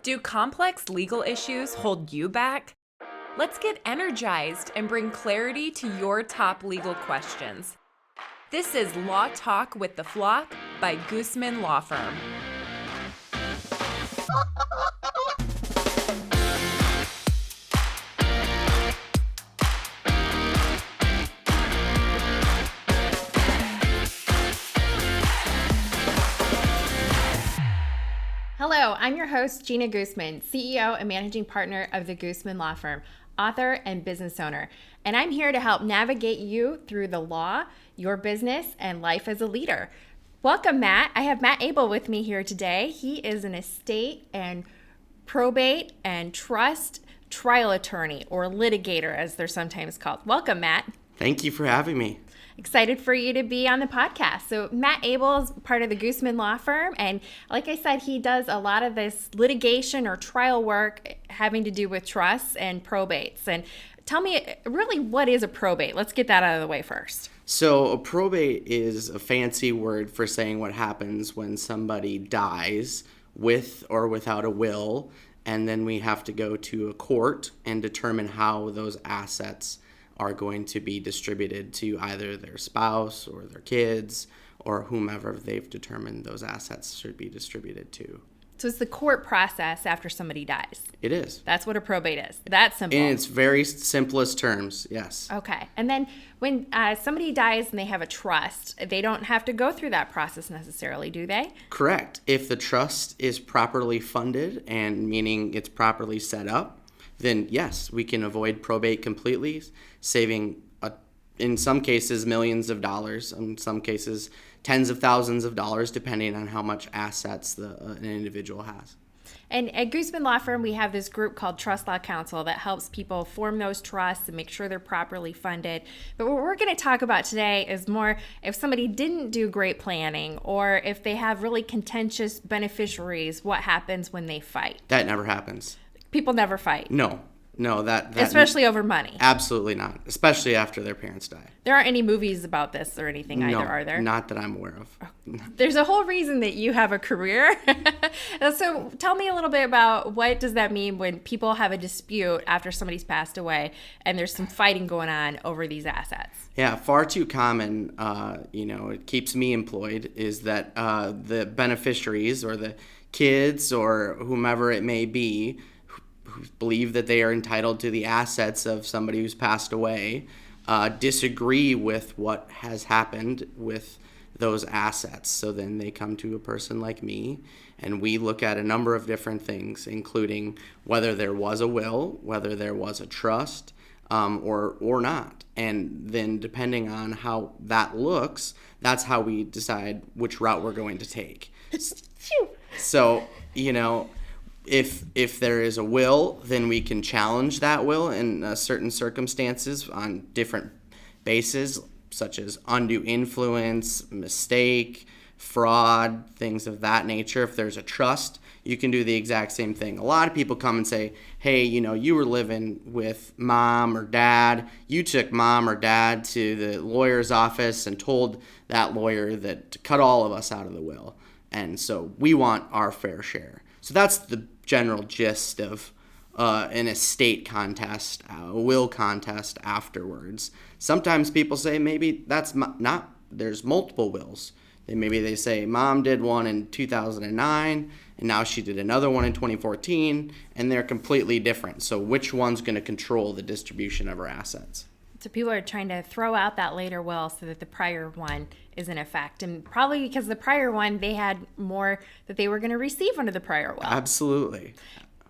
Do complex legal issues hold you back? Let's get energized and bring clarity to your top legal questions. This is Law Talk with the Flock by Gooseman Law Firm. Hello, I'm your host, Gina Gooseman, CEO and Managing Partner of the Gooseman Law Firm, author and business owner. And I'm here to help navigate you through the law, your business, and life as a leader. Welcome, Matt. I have Matt Abel with me here today. He is an estate and probate and trust trial attorney, or litigator, as they're sometimes called. Welcome, Matt. Thank you for having me. Excited for you to be on the podcast. So Matt Abel is part of the Gooseman Law Firm, and like I said, he does a lot of this litigation or trial work having to do with trusts and probates. And tell me, really, what is a probate? Let's get that out of the way first. So a probate is a fancy word for saying what happens when somebody dies with or without a will, and then we have to go to a court and determine how those assets are going to be distributed to either their spouse or their kids or whomever they've determined those assets should be distributed to. So it's the court process after somebody dies. It is. That's what a probate is. That's simple. In its very simplest terms, yes. Okay. And then when somebody dies and they have a trust, they don't have to go through that process necessarily, do they? Correct. If the trust is properly funded, and meaning it's properly set up, then yes, we can avoid probate completely, saving, in some cases, millions of dollars, in some cases, tens of thousands of dollars, depending on how much assets an individual has. And at Gooseman Law Firm, we have this group called Trust Law Council that helps people form those trusts and make sure they're properly funded. But what we're going to talk about today is more if somebody didn't do great planning or if they have really contentious beneficiaries, what happens when they fight? That never happens. People never fight. No, that especially over money. Absolutely not, especially after their parents die. There aren't any movies about this or anything either, are there? Not that I'm aware of. There's a whole reason that you have a career. So tell me a little bit about what does that mean when people have a dispute after somebody's passed away and there's some fighting going on over these assets? Yeah, far too common, it keeps me employed, is that the beneficiaries or the kids or whomever it may be who believe that they are entitled to the assets of somebody who's passed away disagree with what has happened with those assets. So then they come to a person like me, and we look at a number of different things, including whether there was a will, whether there was a trust, or not. And then depending on how that looks, that's how we decide which route we're going to take. So, if there is a will, then we can challenge that will in certain circumstances on different bases, such as undue influence, mistake, fraud, things of that nature. If there's a trust, you can do the exact same thing. A lot of people come and say, hey, you were living with mom or dad. You took mom or dad to the lawyer's office and told that lawyer that to cut all of us out of the will. And so we want our fair share. So that's the general gist of an estate contest, a will contest afterwards. Sometimes people say maybe that's not, there's multiple wills. Maybe they say mom did one in 2009 and now she did another one in 2014, and they're completely different. So which one's going to control the distribution of her assets? So people are trying to throw out that later will so that the prior one is in effect. And probably because the prior one, they had more that they were going to receive under the prior will. Absolutely.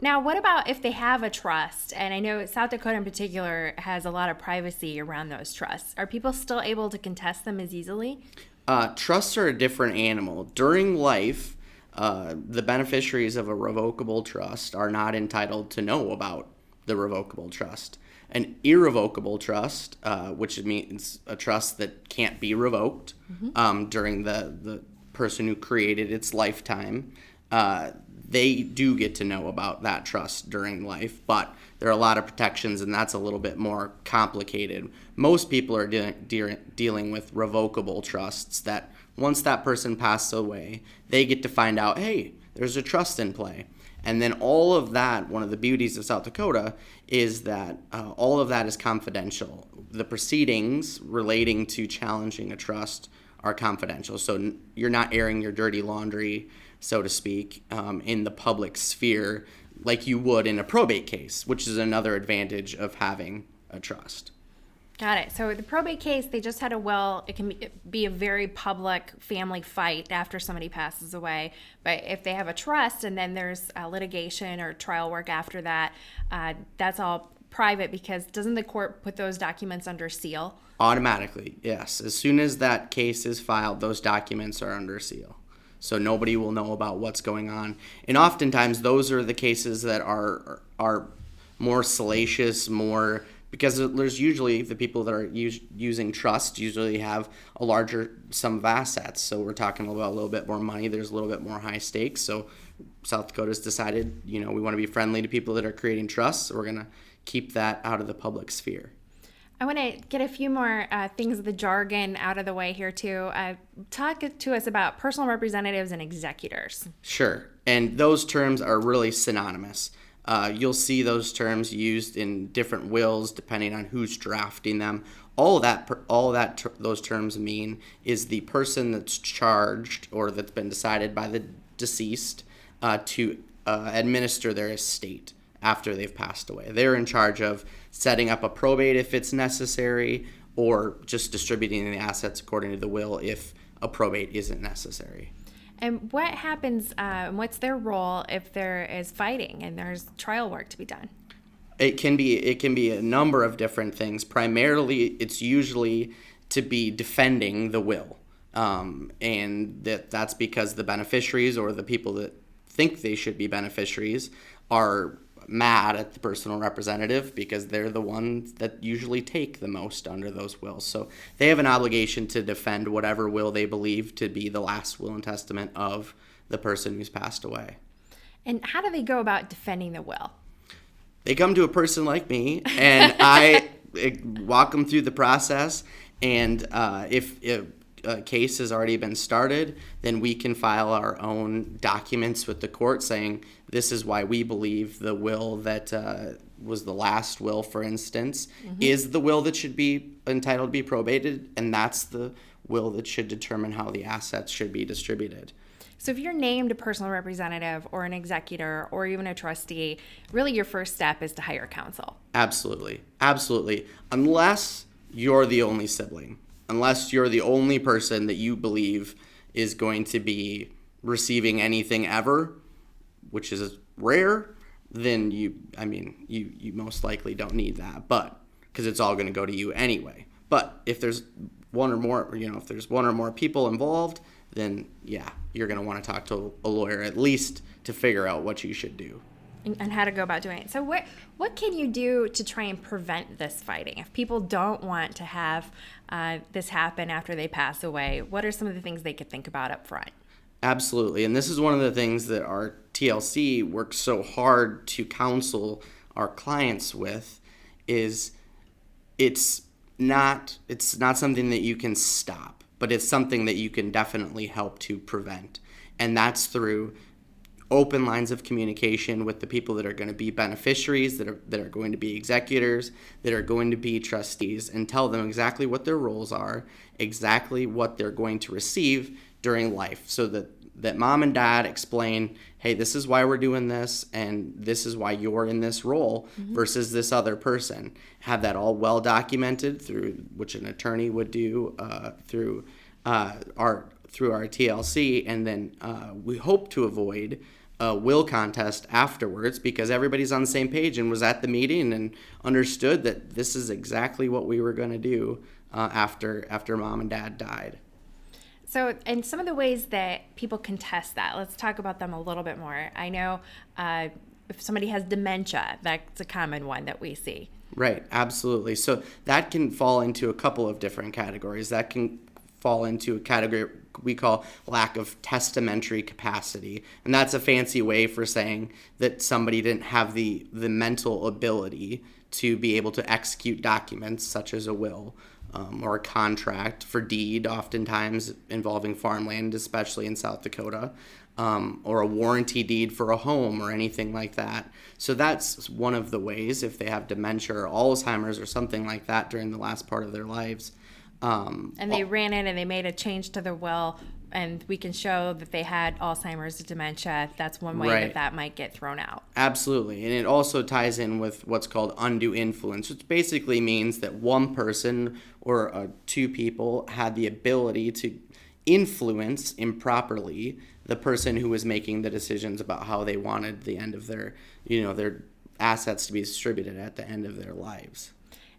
Now, what about if they have a trust? And I know South Dakota in particular has a lot of privacy around those trusts. Are people still able to contest them as easily? Trusts are a different animal. During life, the beneficiaries of a revocable trust are not entitled to know about the revocable trust. An irrevocable trust, which means a trust that can't be revoked during the person who created its lifetime, they do get to know about that trust during life, but there are a lot of protections, and that's a little bit more complicated. Most people are dealing with revocable trusts that once that person passes away, they get to find out, hey, there's a trust in play. And then all of that, one of the beauties of South Dakota is that all of that is confidential. The proceedings relating to challenging a trust are confidential. So you're not airing your dirty laundry, so to speak, in the public sphere like you would in a probate case, which is another advantage of having a trust. Got it. So the probate case, they just had a will. It can be a very public family fight after somebody passes away. But if they have a trust and then there's litigation or trial work after that, that's all private, because doesn't the court put those documents under seal? Automatically, yes. As soon as that case is filed, those documents are under seal. So nobody will know about what's going on. And oftentimes those are the cases that are more salacious, because there's usually the people that are using trust usually have a larger sum of assets. So we're talking about a little bit more money. There's a little bit more high stakes. So South Dakota's decided, we want to be friendly to people that are creating trusts. So we're going to keep that out of the public sphere. I want to get a few more things of the jargon out of the way here too. Talk to us about personal representatives and executors. Sure. And those terms are really synonymous. You'll see those terms used in different wills depending on who's drafting them. Those terms mean is the person that's charged or that's been decided by the deceased to administer their estate after they've passed away. They're in charge of setting up a probate if it's necessary, or just distributing the assets according to the will if a probate isn't necessary. And what happens, what's their role if there is fighting and there's trial work to be done? It can be a number of different things. Primarily, it's usually to be defending the will. And that's because the beneficiaries or the people that think they should be beneficiaries are mad at the personal representative because they're the ones that usually take the most under those wills. So they have an obligation to defend whatever will they believe to be the last will and testament of the person who's passed away. And how do they go about defending the will? They come to a person like me, and I walk them through the process. And if a case has already been started, then we can file our own documents with the court saying this is why we believe the will that was the last will, for instance, is the will that should be entitled to be probated, and that's the will that should determine how the assets should be distributed. So if you're named a personal representative or an executor or even a trustee, really your first step is to hire counsel. Absolutely. Unless you're the only sibling. Unless you're the only person that you believe is going to be receiving anything ever, which is rare, then you most likely don't need that, but because it's all going to go to you anyway. But if there's one or more people involved, then yeah, you're going to want to talk to a lawyer at least to figure out what you should do. And how to go about doing it. So what can you do to try and prevent this fighting? If people don't want to have this happen after they pass away, what are some of the things they could think about up front? Absolutely. And this is one of the things that our TLC works so hard to counsel our clients with is it's not something that you can stop, but it's something that you can definitely help to prevent. And that's through open lines of communication with the people that are going to be beneficiaries, that are going to be executors, that are going to be trustees, and tell them exactly what their roles are, exactly what they're going to receive during life, so that mom and dad explain, hey, this is why we're doing this, and this is why you're in this role versus this other person. Have that all well documented which an attorney would do through our TLC, and then we hope to avoid a will contest afterwards because everybody's on the same page and was at the meeting and understood that this is exactly what we were going to do after mom and dad died. So, and some of the ways that people can test that, let's talk about them a little bit more. I know if somebody has dementia, that's a common one that we see. Right, absolutely. So that can fall into a couple of different categories. That can fall into a category we call lack of testamentary capacity. And that's a fancy way for saying that somebody didn't have the mental ability to be able to execute documents such as a will or a contract for deed, oftentimes involving farmland, especially in South Dakota. or a warranty deed for a home or anything like that. So that's one of the ways, if they have dementia or Alzheimer's or something like that during the last part of their lives. And they ran in and they made a change to their will, and we can show that they had Alzheimer's, dementia. That's one way Right. that might get thrown out. Absolutely. And it also ties in with what's called undue influence, which basically means that one person or two people had the ability to influence improperly the person who was making the decisions about how they wanted the end of their, their assets to be distributed at the end of their lives.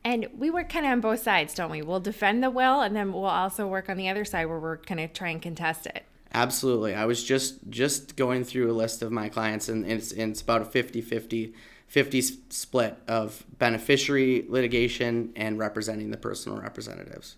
And we work kind of on both sides, don't we? We'll defend the will, and then we'll also work on the other side where we're going to try and contest it. Absolutely. I was just going through a list of my clients, and it's about a 50 split of beneficiary litigation and representing the personal representatives.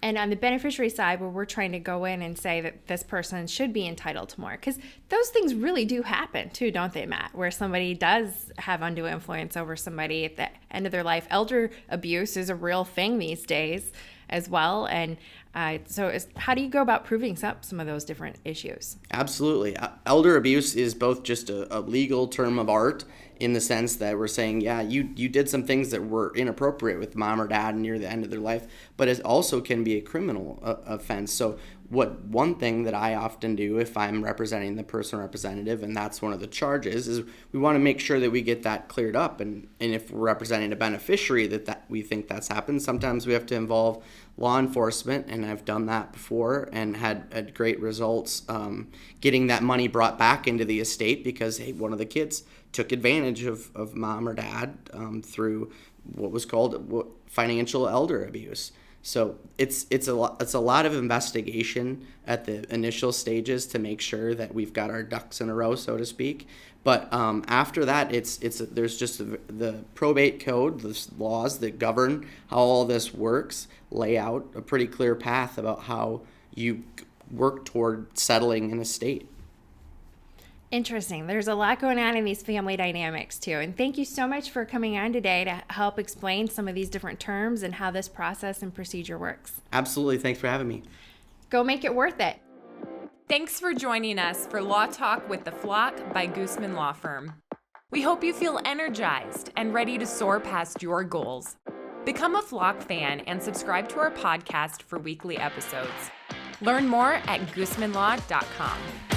And on the beneficiary side, where we're trying to go in and say that this person should be entitled to more, because those things really do happen too, don't they, Matt? Where somebody does have undue influence over somebody at the end of their life. Elder abuse is a real thing these days as well. And how do you go about proving some of those different issues? Absolutely. Elder abuse is both just a legal term of art in the sense that we're saying, yeah, you did some things that were inappropriate with mom or dad near the end of their life, but it also can be a criminal offense. So one thing that I often do if I'm representing the personal representative, and that's one of the charges, is we want to make sure that we get that cleared up. And if we're representing a beneficiary that we think that's happened, sometimes we have to involve law enforcement, and I've done that before and had great results getting that money brought back into the estate because, hey, one of the kids took advantage of mom or dad through what was called financial elder abuse. So it's a lot of investigation at the initial stages to make sure that we've got our ducks in a row, so to speak. But after that, there's just the probate code, the laws that govern how all this works, lay out a pretty clear path about how you work toward settling an estate. Interesting. There's a lot going on in these family dynamics too. And thank you so much for coming on today to help explain some of these different terms and how this process and procedure works. Absolutely. Thanks for having me. Go make it worth it. Thanks for joining us for Law Talk with the Flock by Guzman Law Firm. We hope you feel energized and ready to soar past your goals. Become a Flock fan and subscribe to our podcast for weekly episodes. Learn more at guzmanlaw.com.